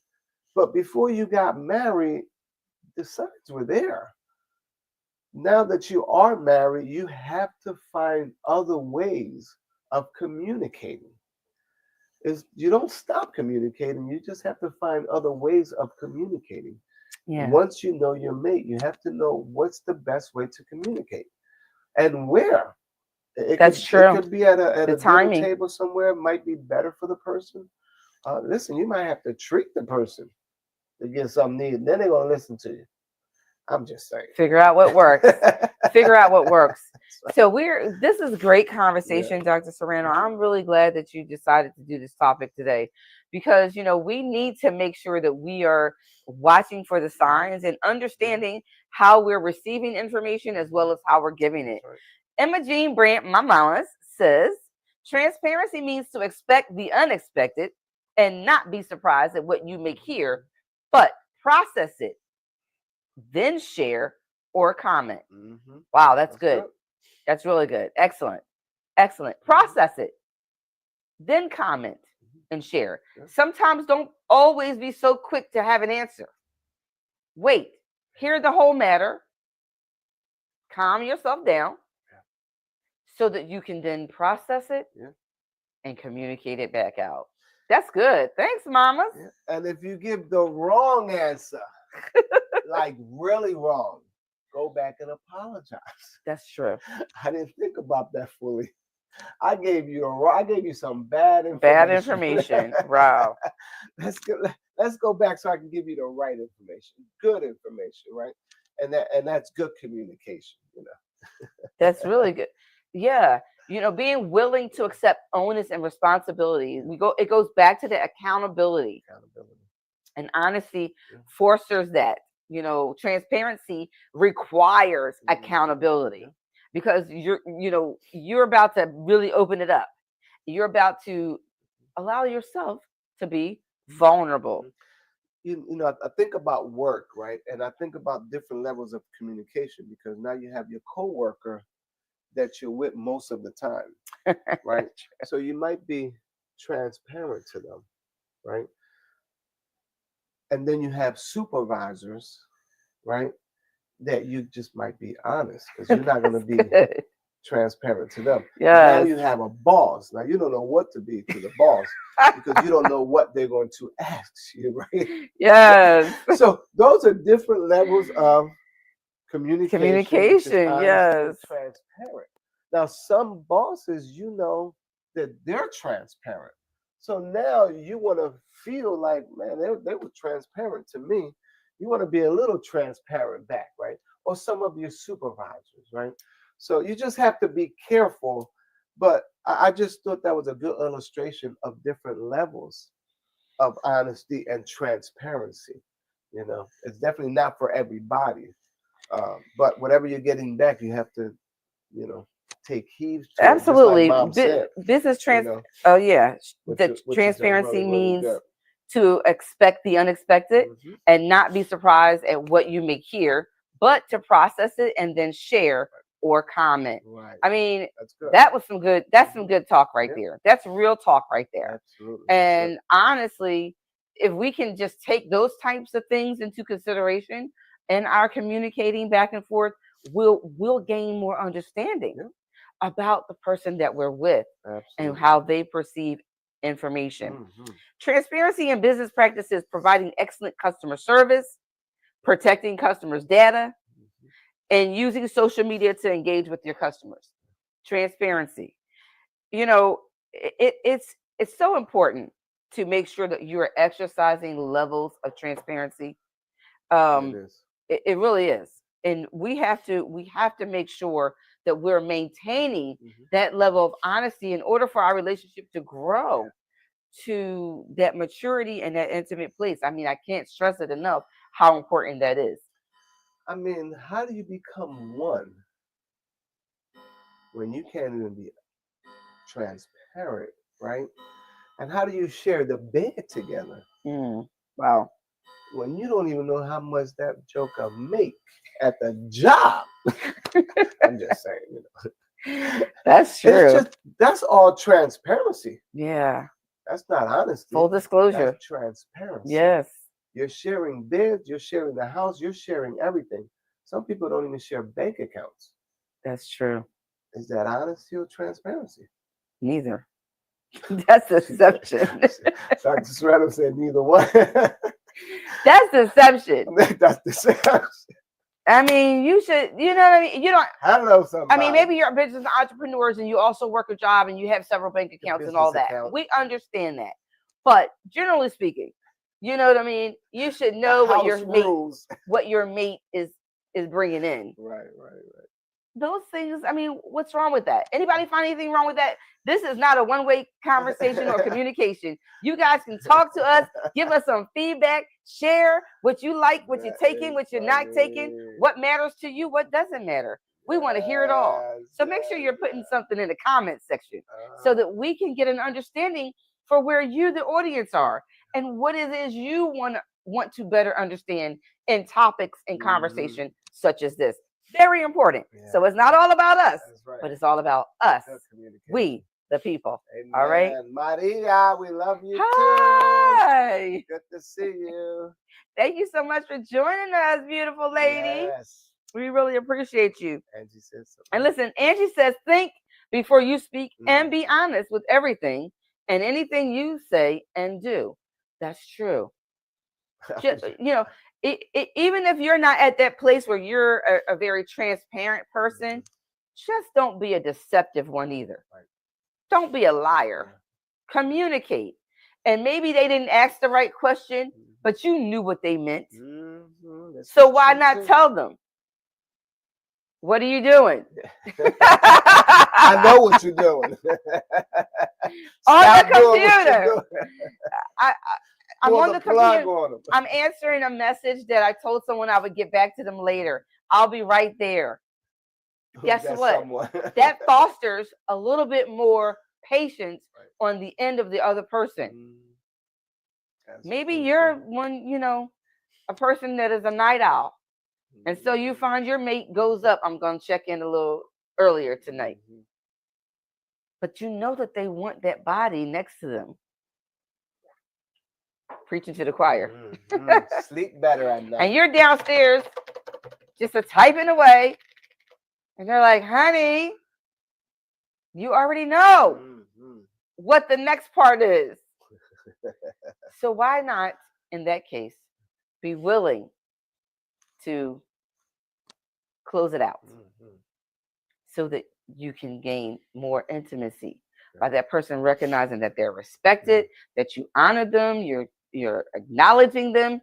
but before you got married, the signs were there. Now that you are married, you have to find other ways of communicating. You don't stop communicating, you just have to find other ways of communicating. Yeah, Once you know your mate, you have to know what's the best way to communicate and where. It that's could it true. could be at a The dinner timing. table somewhere. It might be better for the person. Listen, you might have to treat the person to get something needed. Then they're gonna listen to you. I'm just saying. Figure out what works. Figure out what works. That's So this is great right. conversation, Dr. Serrano. I'm really glad that you decided to do this topic today because we need to make sure that we are watching for the signs and Yeah. understanding how we're receiving information as well as how we're giving That's it. right. Emma Jean Brandt Mamamas says transparency means to expect the unexpected and not be surprised at what you may hear, but process it, then share or comment. Mm-hmm. Wow, that's That's good. good. That's really good. Excellent. Excellent. Mm-hmm. Process it, then comment and share. Yeah. Sometimes don't always be so quick to have an answer. Wait, hear the whole matter, calm yourself down so that you can then process it Yeah. and communicate it back out. That's good. Thanks, mamas. Yeah. And if you give the wrong answer, like really wrong, go back and apologize. That's true. I didn't think about that fully. I gave you some bad Bad information. information. Wow. Let's go back so I can give you the right information, good information, right? And that's good communication, you know. That's really good. Yeah. Being willing to accept onus and responsibility. It goes back to the accountability. Accountability. And honesty Yeah. fosters that. Transparency requires accountability, Yeah. because you're about to really open it up. You're about to allow yourself to be vulnerable. I think about work, right? And I think about different levels of communication, because now you have your coworker that you're with most of the time, right? So you might be transparent to them, right? And then you have supervisors, right? That you just might be honest, because you're not going to be Good. transparent to them. Now Yes. you have a boss. Now you don't know what to be to the boss, because you don't know what they're going to ask you, right? Yes. So those are different levels of communication, which is Communication. honesty and Yes. transparent. Now, some bosses, that they're transparent. So now you want to feel like, man, they were transparent to me. You want to be a little transparent back, right? Or some of your supervisors, right? So you just have to be careful. But I just thought that was a good illustration of different levels of honesty and transparency. It's definitely not for everybody. But whatever you're getting back, you have to, you know, take heed to it. Just like Absolutely. Mom said, Business you know, Oh yeah. which is Transparency really, really means good. to expect the unexpected Hmm. and not be surprised at what you may hear, but to process it and then share or comment. Right. I mean, That's good. that's some good talk right Yeah. there. That's real talk right there. Absolutely. And honestly, if we can just take those types of things into consideration in our communicating back and forth, we'll gain more understanding Yeah. about the person that we're with and Absolutely. how they perceive information. Hmm. Transparency in business practices, providing excellent customer service, protecting customers' data, and using social media to engage with your customers. Transparency. You know, it's so important to make sure that you are exercising levels of transparency. It Um, is. it really is, and we have to make sure that we're maintaining Hmm. that level of honesty in order for our relationship to grow to that maturity and that intimate place. I mean, I can't stress it enough how important that is. I mean, how do you become one when you can't even be transparent, right? And how do you share the bed together Wow. when you don't even know how much that joker make at the job? I'm just saying. That's It's true. just that's all transparency. Yeah. That's not honesty. Full disclosure. That's transparency. Yes. You're sharing beds, you're sharing the house, you're sharing everything. Some people don't even share bank accounts. That's true. Is that honesty or transparency? Neither. That's deception. Dr. Serrano said neither one. That's deception. That's deception. I mean, you should, you know what I mean? You don't, I don't know something. I mean, maybe you're a business entrepreneurs and you also work a job and you have several bank accounts and all business that. account. We understand that. But generally speaking, you know what I mean? You should The know house rules. what your mate is bringing in. Right. Those things, I mean, what's wrong with that? Anybody find anything wrong with that? This is not a one-way conversation or communication. You guys can talk to us, give us some feedback, share what you like, what you're taking, what you're not taking, what matters to you, what doesn't matter. We want to hear it all. So make sure you're putting something in the comment section so that we can get an understanding for where you, the audience, are and what it is you want to better understand in topics and conversation such as this. Very important. Yeah. So it's not all about us, Right. but it's all about us. We, the people. Amen. All right. Maria, we love you Hi. too. Good to see you. Thank you so much for joining us, beautiful lady. Yes. We really appreciate you. Angie says so. And listen, Angie says, think before you speak and be honest with everything and anything you say and do. That's true. Just, even if you're not at that place where you're a very transparent person, just don't be a deceptive one either. Right. Don't be a liar. Communicate. And maybe they didn't ask the right question, but you knew what they meant. So why not tell them? What are you doing? I know what you're doing. On the computer. I'm on the computer. I'm answering a message that I told someone I would get back to them later. I'll be right there. Guess what? That fosters a little bit more patience on the end of the other person. Maybe you're one, a person that is a night owl. And so you find your mate goes up, I'm going to check in a little earlier tonight. But you know that they want that body next to them. Preaching to the choir. Sleep better at night. And you're downstairs just typing away. And they're like, honey, you already know what the next part is. So why not, in that case, be willing to close it out so that you can gain more intimacy by that person recognizing that they're respected, that you honor them, you're acknowledging them,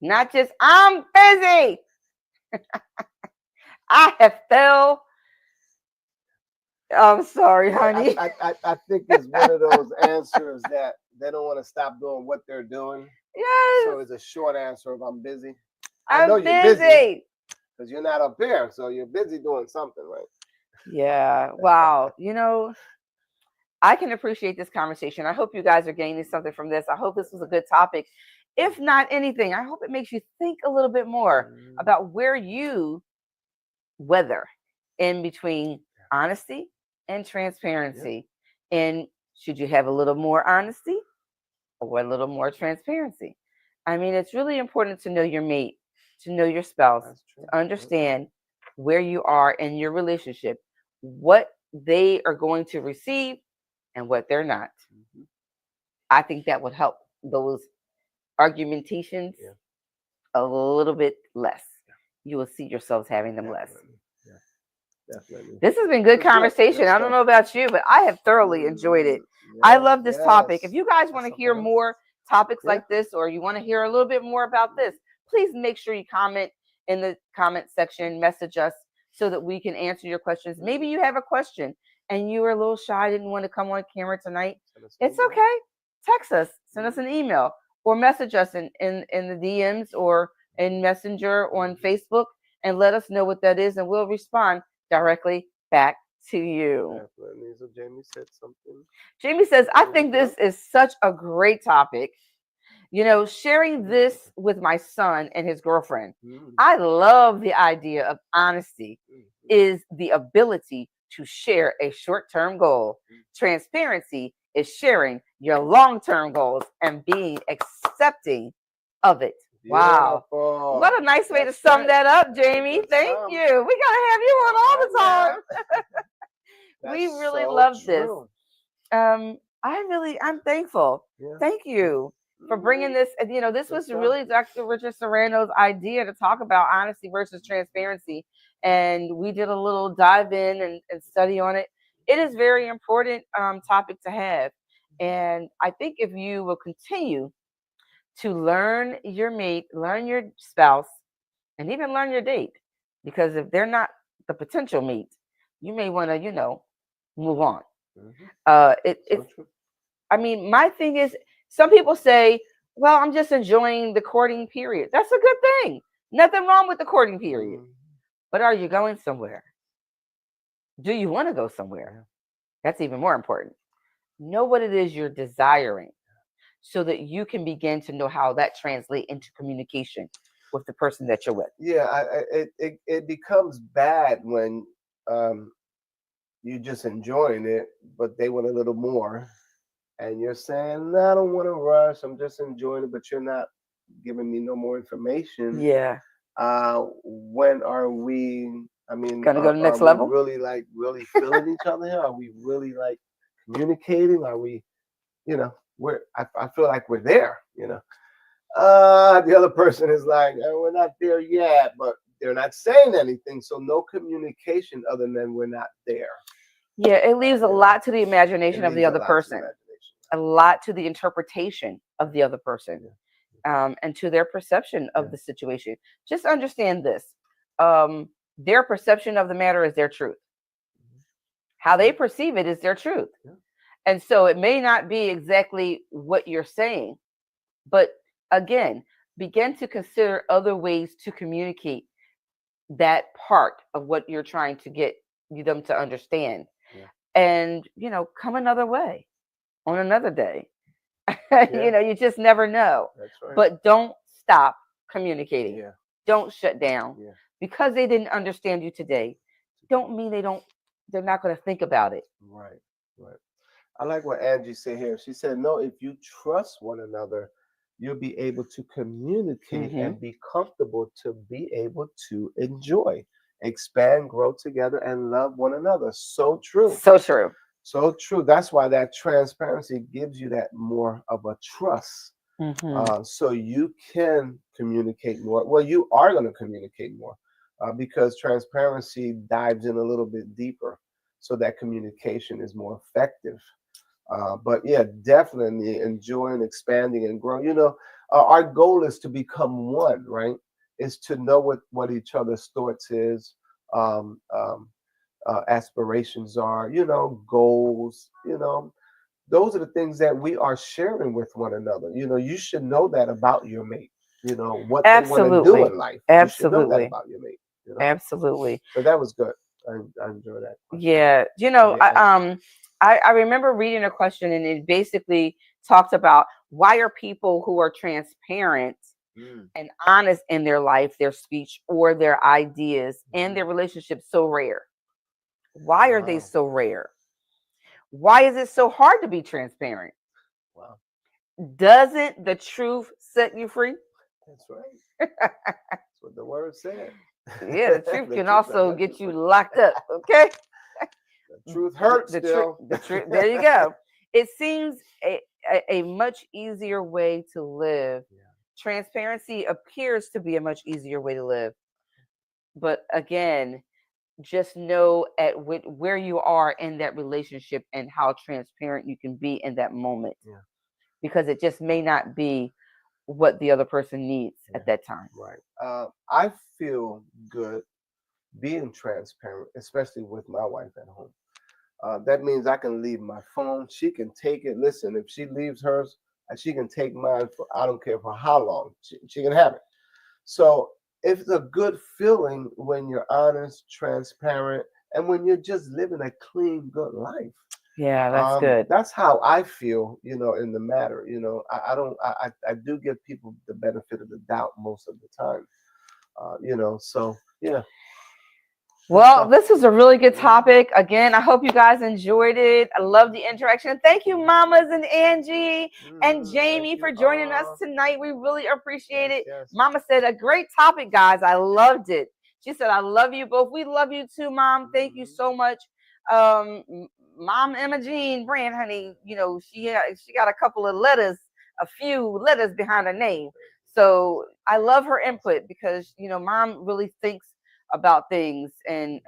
not just I'm busy. I have fell. I'm sorry, honey. I think it's one of those answers that they don't want to stop doing what they're doing. Yes. So it's a short answer of I'm busy. I know you're busy. Because you're not up here, so you're busy doing something, right? Yeah. Wow. I can appreciate this conversation. I hope you guys are gaining something from this. I hope this was a good topic. If not anything, I hope it makes you think a little bit more about where you weather in between honesty and transparency. And should you have a little more honesty or a little more transparency? I mean, it's really important to know your mate, to know your spouse, to understand where you are in your relationship, what they are going to receive and what they're not. I think that would help those argumentations a little bit less. You will see yourselves having them less. Definitely. This has been good conversation. I don't know about you, but I have thoroughly enjoyed it. I love this topic. If you guys want to hear more topics like this, or you want to hear a little bit more about this, please make sure you comment in the comment section, message us so that we can answer your questions. Maybe you have a question and you were a little shy, didn't want to come on camera tonight. It's okay. Text us, send us an email, or message us in the DMs or in Messenger on Facebook and let us know what that is, and we'll respond directly back to you. So Jamie said something. Jamie says, I think this is such a great topic. Sharing this with my son and his girlfriend. I love the idea of honesty is the ability to share a short-term goal. Transparency is sharing your long-term goals and being accepting of it. Wow. Beautiful. What a nice way to sum that up, Jamie. Thank you. We got to have you on all the time. We really love this. I'm thankful. Thank you for bringing this. This was really Dr. Richard Serrano's idea to talk about honesty versus transparency. And we did a little dive in and study on it. It is very important topic to have. And I think if you will continue to learn your mate, learn your spouse, and even learn your date, because if they're not the potential mate, you may want to, move on. I mean, my thing is, some people say, well, I'm just enjoying the courting period. That's a good thing. Nothing wrong with the courting period. But are you going somewhere? Do you want to go somewhere? That's even more important. Know what it is you're desiring so that you can begin to know how that translates into communication with the person that you're with. Yeah, it becomes bad when you're just enjoying it, but they want a little more. And you're saying, no, I don't want to rush. I'm just enjoying it, but you're not giving me no more information. Yeah. When are we, gonna go to the next level? Really feeling each other here? Are we really communicating? Are we you know, I feel like we're there, you know. The other person is like, we're not there yet, but they're not saying anything. So no communication other than we're not there. Yeah, it leaves a You know, lot to the it imagination of the leaves a other lot to the person, imagination. a lot to the interpretation of the other person, Yeah, and to their perception yeah, of the situation. Just understand this: um, their perception of the matter is their truth. mhm, How yeah, they perceive it is their truth. yeah, And so it may not be exactly what you're saying, but again, begin to consider other ways to communicate that part of what you're trying to get them to understand. yeah, And, come another way on another day. yeah. You just never know. That's right. But don't stop communicating. Yeah, Don't shut down. yeah. Because they didn't understand you today, don't mean they're not going to think about it. Right, right. I like what Angie said here. She said, no, if you trust one another, you'll be able to communicate Hmm. and be comfortable to be able to enjoy, expand, grow together, and love one another. So true. So true. So true. That's why that transparency gives you that more of a trust. Hmm. So you can communicate more. Well, you are going to communicate more because transparency dives in a little bit deeper so that communication is more effective. But yeah, definitely enjoying, expanding, and growing. Our goal is to become one, right? Is to know what each other's thoughts is, um, um, aspirations are, goals. Those are the things that we are sharing with one another. You should know that about your mate. What they want to do Absolutely. in life. You should know that Absolutely. about your mate. Absolutely. So that was good. I enjoy that question. Yeah. Yeah. I remember reading a question, and it basically talked about, why are people who are transparent Mm, and honest in their life, their speech, or their ideas and mhm. their relationships so rare? Why are they Wow. so rare? Why is it so hard to be transparent? Wow. Doesn't the truth set you free? That's right. That's what the word said. Yeah, the truth The can truth will also set you get you free. locked up. Okay. The truth the, hurts the truth still. the truth there you go. It seems a much easier way to live. Yeah. Transparency appears to be a much easier way to live, but again, just know where you are in that relationship and how transparent you can be in that moment, Yeah. because it just may not be what the other person needs Yeah. at that time. Right. I feel good being transparent, especially with my wife at home. That means I can leave my phone. She can take it. Listen, if she leaves hers, she can take mine for I don't care for how long. She can have it. So it's a good feeling when you're honest, transparent, and when you're just living a clean, good life. Yeah, that's good. That's how I feel, in the matter. I don't, I do give people the benefit of the doubt most of the time. So yeah, good Well, stuff. this was a really good Mhm. topic. Again, I hope you guys enjoyed it. I love the interaction. Thank you, Mamas and Angie and Thank Jamie, you for joining us all. tonight. We really appreciate Yes, it. yes. Mama said, a great topic, guys. I loved it. She said, I love you both. We love you too, Mom. Thank you Mhm. so much. Um, Mom Emma Jean Brand, honey, she got a couple of letters, a few letters behind her name. So I love her Awesome. input because Mom really thinks about things and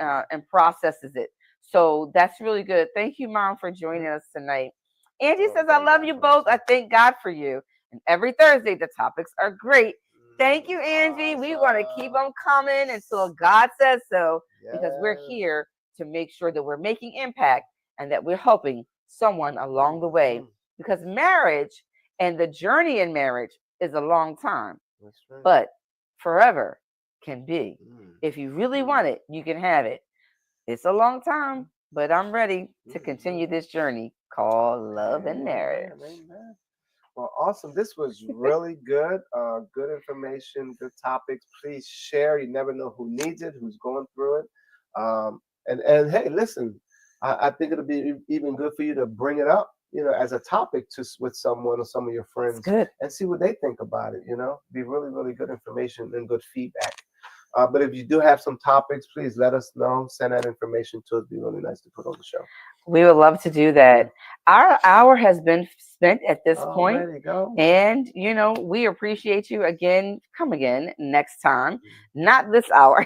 processes it. So that's really good. Thank you, Mom, for joining Mhm. us tonight. Angie Oh, says, I thank love God you bless both. you. I thank God for you. And every Thursday, the topics are great. Thank Mhm. you, Angie. We want to keep Awesome. them coming until God says so, because we're Yes. here to make sure that we're making impact and that we're helping someone along the way. Mhm. Because marriage and the journey in marriage is a long time, That's right. but forever can be. Mm. If you really Mm. want it, you can have it. It's a long time, but I'm ready to Mhm. continue this journey called love and marriage. Amen. Amen. Well, awesome. This was really good. Good information, good topics. Please share. You never know who needs it, who's going through it. And hey, listen, I think it'll be even good for you to bring it up, as a topic with someone or some of your It's friends good. and see what they think about it. Be really, really good information and good feedback. But if you do have some topics, please let us know. Send that information to us. It'd be really nice to put on the show. We would love to do Yeah. that. Our hour has been spent at this point, Already go. and we appreciate you again. Come again next time, not this hour.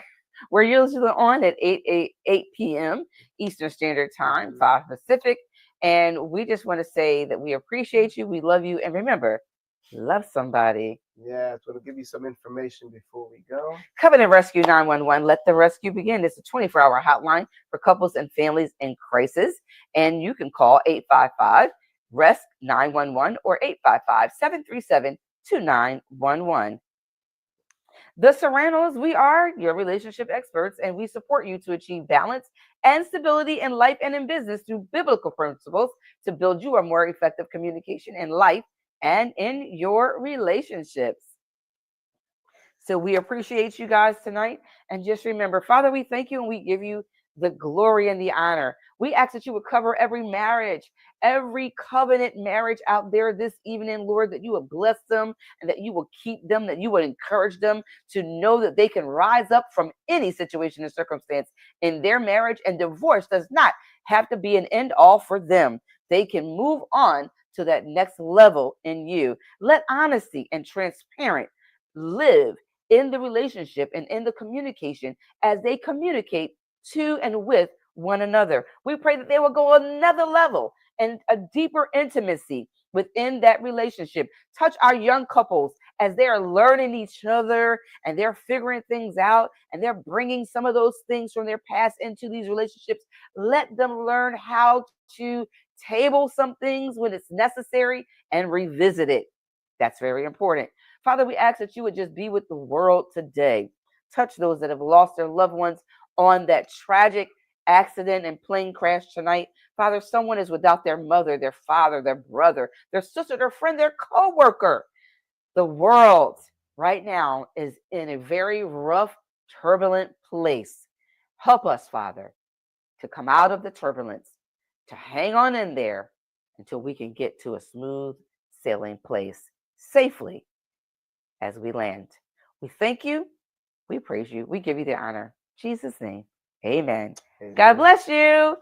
We're usually on at 8 p.m. Eastern Standard Time, Mhm. 5 Pacific. And we just want to say that we appreciate you, we love you, and remember, love somebody. Yeah, so to give you some information before we go. Covenant Rescue 911, let the rescue begin. It's a 24-hour hotline for couples and families in crisis. And you can call 855 RESC 911 or 855 737 2911. The Serranos, we are your relationship experts, and we support you to achieve balance and stability in life and in business through biblical principles to build you a more effective communication in life and in your relationships. So we appreciate you guys tonight. And just remember, Father, we thank you and we give you the glory and the honor. We ask that you would cover every marriage, every covenant marriage out there this evening, Lord, that you would bless them and that you will keep them, that you would encourage them to know that they can rise up from any situation and circumstance in their marriage. And divorce does not have to be an end all for them. They can move on to that next level in you. Let honesty and transparent live in the relationship and in the communication as they communicate to and with one another. We pray that they will go another level and a deeper intimacy within that relationship. Touch our young couples as they are learning each other and they're figuring things out and they're bringing some of those things from their past into these relationships. Let them learn how to table some things when it's necessary and revisit it. That's very important. Father, we ask that you would just be with the world today. Touch those that have lost their loved ones on that tragic accident and plane crash tonight. Father, someone is without their mother, their father, their brother, their sister, their friend, their co-worker. The world right now is in a very rough, turbulent place. Help us, Father, to come out of the turbulence, to hang on in there until we can get to a smooth sailing place safely as we land. We thank you. We praise you. We give you the honor. In Jesus' name. Amen. God Amen. bless you.